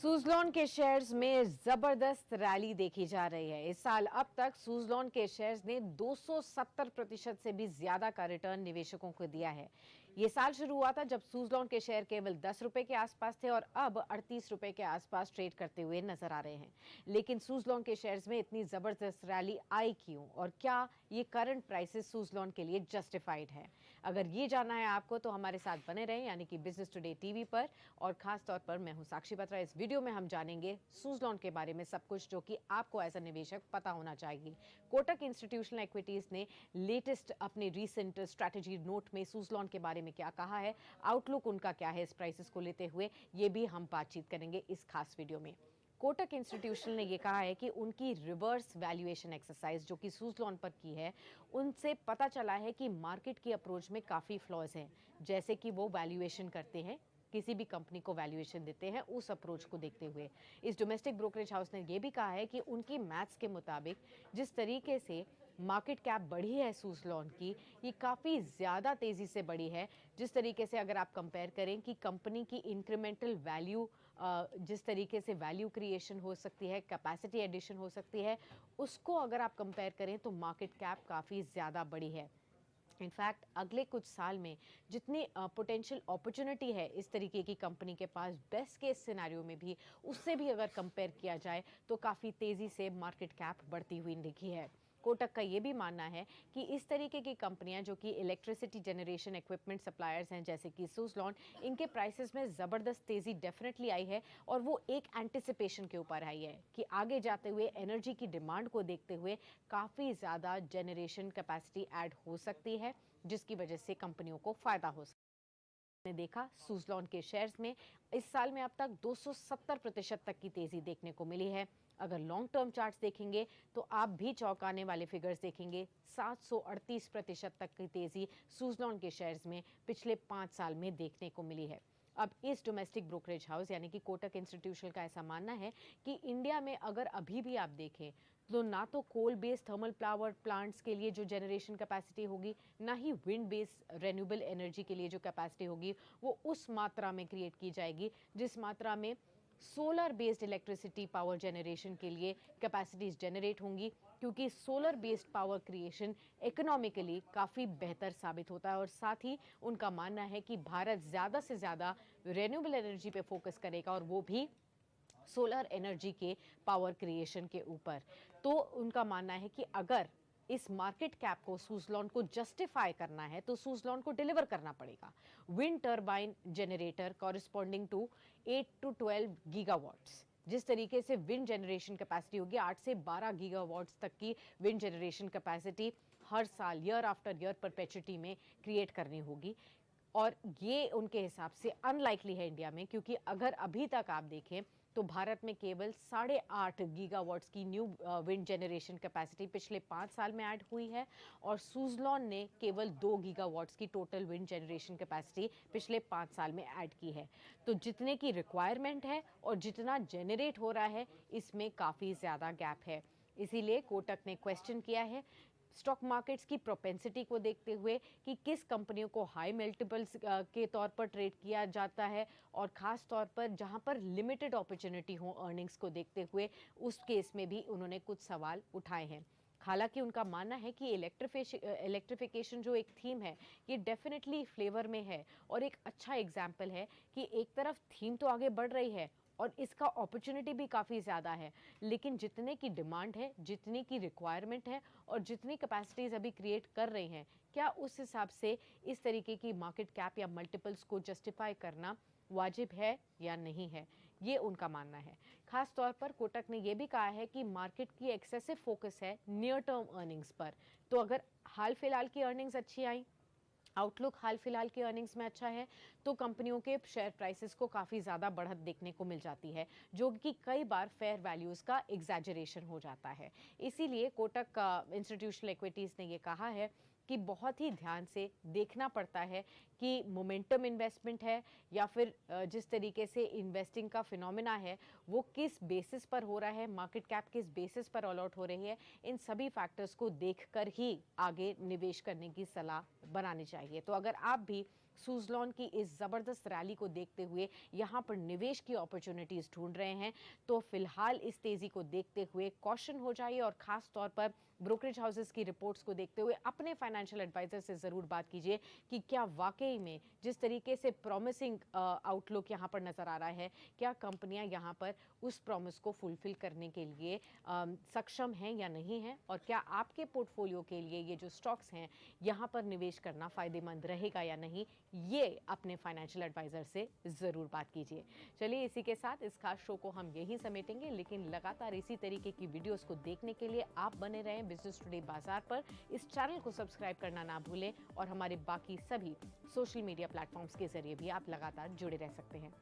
सुज़लोन के शेयर्स में जबरदस्त रैली देखी जा रही है। इस साल अब तक सुज़लोन के शेयर्स ने 270% से भी ज्यादा का रिटर्न निवेशकों को दिया है। ये साल शुरू हुआ था जब सुज़लोन के शेयर केवल 10 रुपए के आसपास थे और अब 38 रुपए के आसपास ट्रेड करते हुए नजर आ रहे हैं। लेकिन सुज़लोन के शेयर्स में इतनी जबरदस्त रैली आई क्यों और क्या ये करंट प्राइसेस सुज़लोन के लिए जस्टिफाइड है? अगर ये जानना है आपको तो हमारे साथ बने रहें, यानी कि बिजनेस टुडे टीवी पर। और खास तौर पर मैं हूं साक्षी बत्रा। इस वीडियो में हम जानेंगे सुज़लोन के बारे में सब कुछ जो कि आपको एज अ निवेशक पता होना चाहिए। कोटक इंस्टीट्यूशनल इक्विटीज ने लेटेस्ट अपने रीसेंट स्ट्रैटेजी नोट में सुज़लोन के बारे में क्या कहा है, आउटलुक उनका क्या है इस प्राइसेस को लेते हुए, ये भी हम बातचीत करेंगे इस खास वीडियो में। कोटक इंस्टीट्यूशनल ने ये कहा है कि उनकी रिवर्स वैल्यूएशन एक्सरसाइज जो कि सुज़लोन पर की है, उनसे पता चला है कि मार्केट की अप्रोच में काफ़ी फ्लॉज हैं। जैसे कि वो वैल्यूएशन करते हैं, किसी भी कंपनी को वैल्यूएशन देते हैं, उस अप्रोच को देखते हुए इस डोमेस्टिक ब्रोकरेज हाउस ने यह भी कहा है कि उनकी मैथ्स के मुताबिक जिस तरीके से मार्केट कैप बढ़ी है सुज़लोन की, ये काफ़ी ज़्यादा तेज़ी से बढ़ी है। जिस तरीके से अगर आप कंपेयर करें कि कंपनी की इंक्रीमेंटल वैल्यू, जिस तरीके से वैल्यू क्रिएशन हो सकती है, कैपेसिटी एडिशन हो सकती है, उसको अगर आप कंपेयर करें तो मार्केट कैप काफ़ी ज़्यादा बढ़ी है। इनफैक्ट अगले कुछ साल में जितनी पोटेंशियल अपॉर्चुनिटी है इस तरीके की कंपनी के पास, बेस्ट केस सिनेरियो में भी उससे भी अगर कंपेयर किया जाए तो काफ़ी तेज़ी से मार्केट कैप बढ़ती हुई दिखी है। कोटक का ये भी मानना है कि इस तरीके की कंपनियां जो कि इलेक्ट्रिसिटी जनरेशन इक्विपमेंट सप्लायर्स हैं, जैसे कि सुज़लोन, इनके प्राइसेस में ज़बरदस्त तेज़ी डेफिनेटली आई है और वो एक एंटिसिपेशन के ऊपर आई है कि आगे जाते हुए एनर्जी की डिमांड को देखते हुए काफ़ी ज़्यादा जनरेशन कैपेसिटी ऐड हो सकती है, जिसकी वजह से कंपनियों को फ़ायदा हो सकता है। ने देखा सुज़लोन के शेयर्स में इस साल में अब तक 270% तक की तेज़ी देखने को मिली है। अगर लॉन्ग टर्म चार्ट्स देखेंगे तो आप भी चौंकाने वाले फिगर्स देखेंगे। 738% तक की तेजी सुज़लोन के शेयर्स में पिछले 5 साल में देखने को मिली है। अब इस डोमेस्टिक ब्रोकरेज हाउस यानी कि कोटक इंस्टीट्यूशनल का ऐसा मानना है कि इंडिया में अगर अभी भी आप देखें तो ना तो coal based thermal power plants के लिए जो जनरेशन कैपेसिटी होगी, ना ही विंड बेस्ड रेन्यूएबल एनर्जी के लिए जो कैपेसिटी होगी वो उस मात्रा में क्रिएट की जाएगी जिस मात्रा में solar based electricity power generation के लिए कैपेसिटीज जनरेट होंगी, क्योंकि solar based power creation economically काफ़ी बेहतर साबित होता है। और साथ ही उनका मानना है कि भारत ज़्यादा से ज़्यादा रेन्यूएबल एनर्जी पे फोकस करेगा और वो भी सोलर एनर्जी के पावर क्रिएशन के ऊपर। तो उनका मानना है कि अगर इस मार्केट कैप को सुज़लोन को जस्टिफाई करना है तो सुज़लोन को डिलीवर करना पड़ेगा wind turbine generator corresponding to 8 to 12 gigawatts. जिस तरीके से विंड जनरेशन कैपेसिटी होगी 8 से 12 गीगावाट्स तक की विंड जनरेशन कैपेसिटी हर साल ईयर आफ्टर ईयर परपेचुटी में क्रिएट करनी होगी। और ये उनके हिसाब से अनलाइकली है इंडिया में, क्योंकि अगर अभी तक आप देखें तो भारत में केवल 8.5 गीगावाट्स की न्यू विंड जनरेशन कैपेसिटी पिछले 5 साल में ऐड हुई है और सुज़लोन ने केवल 2 गीगावाट्स की टोटल विंड जनरेशन कैपेसिटी पिछले 5 साल में ऐड की है। तो जितने की रिक्वायरमेंट है और जितना जनरेट हो रहा है, इसमें काफ़ी ज़्यादा गैप है। इसीलिए कोटक ने क्वेश्चन किया है स्टॉक मार्केट्स की प्रोपेंसिटी को देखते हुए कि किस कंपनियों को हाई मल्टीपल्स के तौर पर ट्रेड किया जाता है, और ख़ास तौर पर जहां पर लिमिटेड अपॉर्चुनिटी हो अर्निंग्स को देखते हुए, उस केस में भी उन्होंने कुछ सवाल उठाए हैं। हालांकि उनका मानना है कि इलेक्ट्रिफिकेशन जो एक थीम है, ये डेफिनेटली फ्लेवर में है और एक अच्छा एग्जाम्पल है कि एक तरफ थीम तो आगे बढ़ रही है और इसका अपॉर्चुनिटी भी काफ़ी ज़्यादा है, लेकिन जितने की डिमांड है, जितनी की रिक्वायरमेंट है और जितनी कैपेसिटीज़ अभी क्रिएट कर रही हैं, क्या उस हिसाब से इस तरीके की मार्केट कैप या मल्टीपल्स को जस्टिफाई करना वाजिब है या नहीं है, ये उनका मानना है। खास तौर पर कोटक ने यह भी कहा है कि मार्केट की एक्सेसिव फोकस है नियर टर्म अर्निंग्स पर। तो अगर हाल फिलहाल की अर्निंग्स अच्छी आई, आउटलुक हाल फिलहाल की अर्निंग्स में अच्छा है, तो कंपनियों के शेयर प्राइसेस को काफ़ी ज़्यादा बढ़त देखने को मिल जाती है, जो कि कई बार फेयर वैल्यूज़ का एग्जैजरेशन हो जाता है। इसीलिए कोटक इंस्टीट्यूशनल इक्विटीज़ ने ये कहा है कि बहुत ही ध्यान से देखना पड़ता है कि मोमेंटम इन्वेस्टमेंट है या फिर जिस तरीके से इन्वेस्टिंग का फिनोमेना है वो किस बेसिस पर हो रहा है, मार्केट कैप किस बेसिस पर ऑल आउट हो रही है, इन सभी फैक्टर्स को देखकर ही आगे निवेश करने की सलाह बनाने चाहिए। तो अगर आप भी सुज़लॉन की इस ज़बरदस्त रैली को देखते हुए यहाँ पर निवेश की अपॉर्चुनिटीज़ ढूंढ रहे हैं, तो फिलहाल इस तेज़ी को देखते हुए कॉशन हो जाइए और ख़ास तौर पर ब्रोकरेज हाउसेस की रिपोर्ट्स को देखते हुए अपने फाइनेंशियल एडवाइजर से ज़रूर बात कीजिए कि क्या वाकई में जिस तरीके से प्रॉमिसिंग आउटलुक यहाँ पर नज़र आ रहा है, क्या कंपनियाँ यहाँ पर उस प्रॉमिस को फुलफिल करने के लिए सक्षम हैं या नहीं हैं, और क्या आपके पोर्टफोलियो के लिए ये जो स्टॉक्स हैं यहाँ पर निवेश करना फ़ायदेमंद रहेगा या नहीं, ये अपने फाइनेंशियल एडवाइजर से ज़रूर बात कीजिए। चलिए इसी के साथ इस खास शो को हम यहीं समेटेंगे, लेकिन लगातार इसी तरीके की वीडियोस को देखने के लिए आप बने रहें बिजनेस टुडे बाजार पर। इस चैनल को सब्सक्राइब करना ना भूलें और हमारे बाकी सभी सोशल मीडिया प्लेटफॉर्म्स के जरिए भी आप लगातार जुड़े रह सकते हैं।